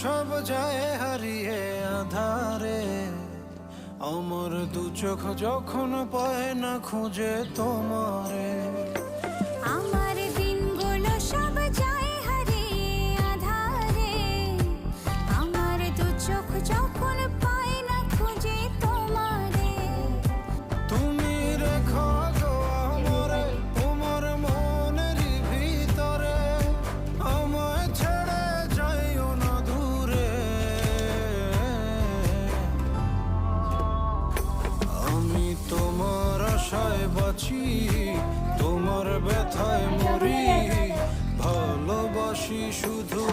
সব যায় হারিয়ে আধারে, আমার দু চোখ যখন পায় না খুঁজে তোমারে। আমার দিনগুলো সব যায় হারিয়ে আঁধারে, আমার দু চোখ যখন পায় না খুঁজে তোমারে। তুমি রেখো গো আমারে তোমার মনেরই ভিতরে, আমায় ছেড়ে যাইও না দূরে। আমি তোমার আশায় বাঁচি, তোমার ব্যথায় মরি, ভালোবাসি শুধু